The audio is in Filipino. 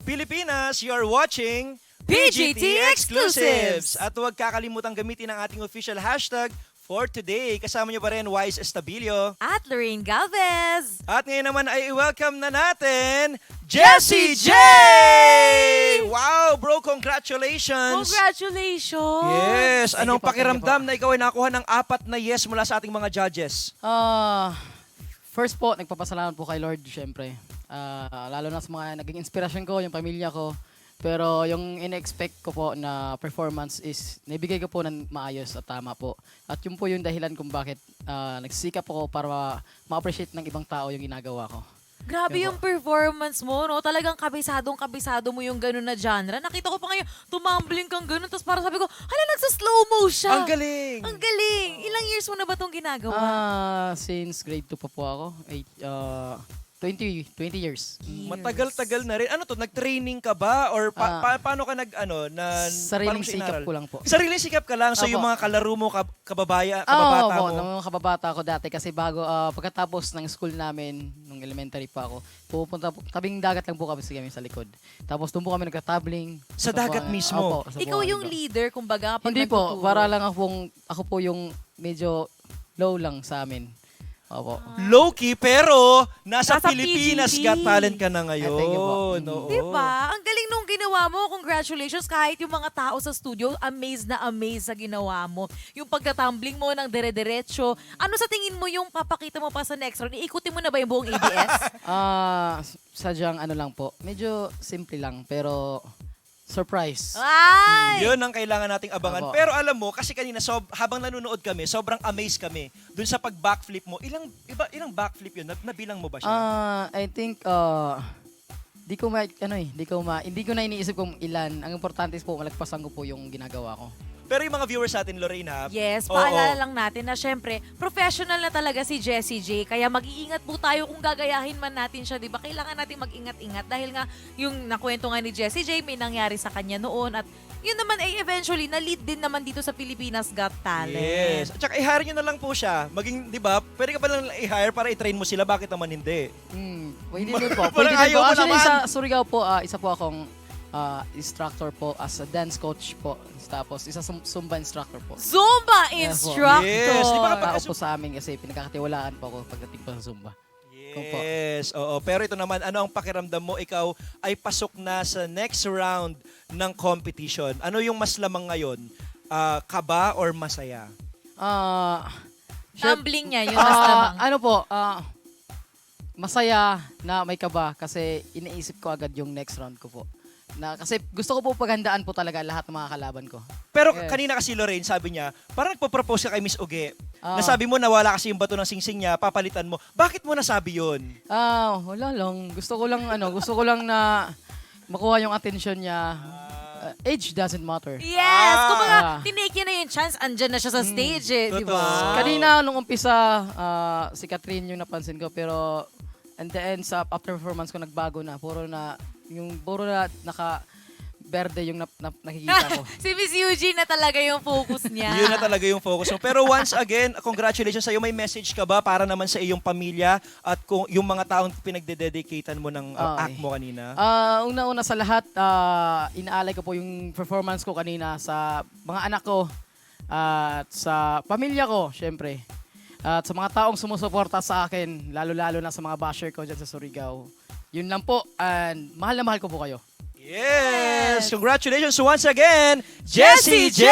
Pilipinas, you're watching PGT Exclusives! At huwag kakalimutang gamitin ang ating official hashtag for today. Kasama niyo pa rin Wise Estabilio. At Lorraine Galvez. At ngayon naman ay i-welcome na natin Jessie J! Wow, bro, congratulations! Congratulations! Yes, anong Thank you po, pakiramdam na ikaw ay nakuha ng 4 na yes mula sa ating mga judges? First po, nagpapasalamat po kay Lord, syempre. Lalo na sa mga naging inspirasyon ko, yung pamilya ko. Pero yung in-expect ko po na performance is naibigay ko po ng maayos at tama po. At yun po yung dahilan kung bakit nagsisikap ako para ma-appreciate ng ibang tao yung ginagawa ko. Grabe Yun yung performance mo, no? Talagang kabisado mo yung ganun na genre. Nakita ko pa ngayon, tumambling kang ganun. Tapos parang sabi ko, hala, nagsa-slow mo siya. Ang galing! Ang galing! Ilang years mo na ba itong ginagawa? Since grade 2 pa po ako, 20 years. Matagal-tagal na rin. Ano to, nag-training ka ba? Or paano ka Sariling paano mo siya sikap inaral? ko lang po. Sariling sikap ka lang. So Opo. yung mga kalaro mo, kababata Oo, mo. nung kababata ako dati kasi bago pagkatapos ng school namin nung elementary pa ako, pupunta po, tabing dagat lang po kami sa likod. Tapos doon po kami nagka-tabling. Sa dagat mismo? Opo, sa Ikaw buhangin yung ko. leader, kumbaga, kapag Hindi po, nagtuturo. para lang ako po yung medyo low lang sa amin. Opo. Low-key, pero nasa Nasa Pilipinas PGT. Got Talent ka na ngayon. Thank you po. Oo. Diba? Ang galing nung ginawa mo. Congratulations. Kahit yung mga tao sa studio, amazed na amazed sa ginawa mo. Yung pagkatumbling mo ng dire-diretso. Ano sa tingin mo yung papakita mo pa sa next round? Iikutin mo na ba yung buong ABS? Sadyang ano lang po. Medyo simple lang, pero surprise. Ay! Yun ang kailangan nating abangan. Opo. Pero alam mo, kasi kanina, habang nanonood kami, sobrang amazed kami dun sa pag-backflip mo. Ilang backflip yun? Nabilang mo ba siya? I think hindi ko na iniisip kung ilan. Ang importante is po malagpasan ko po yung ginagawa ko. Pero yung mga viewers natin, Lorraine, ha? Yes, Oo. paalala lang natin na syempre, professional na talaga si Jessie J. Kaya mag-iingat po tayo kung gagayahin man natin siya, di ba? Kailangan natin mag-ingat-ingat dahil nga yung nakwento nga ni Jessie J, may nangyari sa kanya noon at yun naman ay eventually na-lead din naman dito sa Pilipinas Got Talent. Yes. At saka i-hire nyo na lang po siya. Maging, di ba, pwede ka ba lang i-hire para i-train mo sila? Bakit naman hindi? Pwede din po. Parang Pwede din ayaw po. mo Actually, naman. sa Surigao po, isa po akong instructor po as a dance coach po. Tapos, isa Zumba instructor po. Zumba Yes, po. instructor! Yes, di ba kapag- Tao po sa amin kasi pinagkakatiwalaan po ako pagdating po sa Zumba. Yes, oo. Pero ito naman, ano ang pakiramdam mo? Ikaw ay pasok na sa next round ng competition. Ano yung mas lamang ngayon? Kaba or masaya? Tumbling niya, yun mas lamang. Ano po, masaya na may kaba kasi iniisip ko agad yung next round ko po. Kasi gusto ko po paghandaan po talaga lahat ng mga kalaban ko. Pero Yes. kanina kasi Lorraine, sabi niya, parang nagpo-propose ka kay Miss Uge. Ah. Nasabi mo na wala kasi yung bato ng singsing niya, papalitan mo. Bakit mo nasabi yun? Wala lang. Gusto ko lang na makuha yung attention niya. Age doesn't matter. Yes! Kumbaga, Ah. tinake niya na yung chance, andyan na siya sa stage eh, di Totoo. ba? Kanina nung umpisa, si Catherine yung napansin ko pero and the end sa after performance ko nagbago na. Puro na naka berde yung nakikita ko. Si Miss Eugene na talaga yung focus niya. Yun na talaga yung focus mo. Pero once again, congratulations sa'yo. May message ka ba para naman sa iyong pamilya at kung yung mga taong pinagdededicatean mo ng act mo kanina? Una-una sa lahat, inaalay ko po yung performance ko kanina sa mga anak ko at sa pamilya ko, syempre. At sa mga taong sumusuporta sa akin, lalo-lalo na sa mga basher ko dyan sa Surigao. Yun lang po, and mahal na mahal ko po kayo. Yes! Congratulations once again, Jessie J!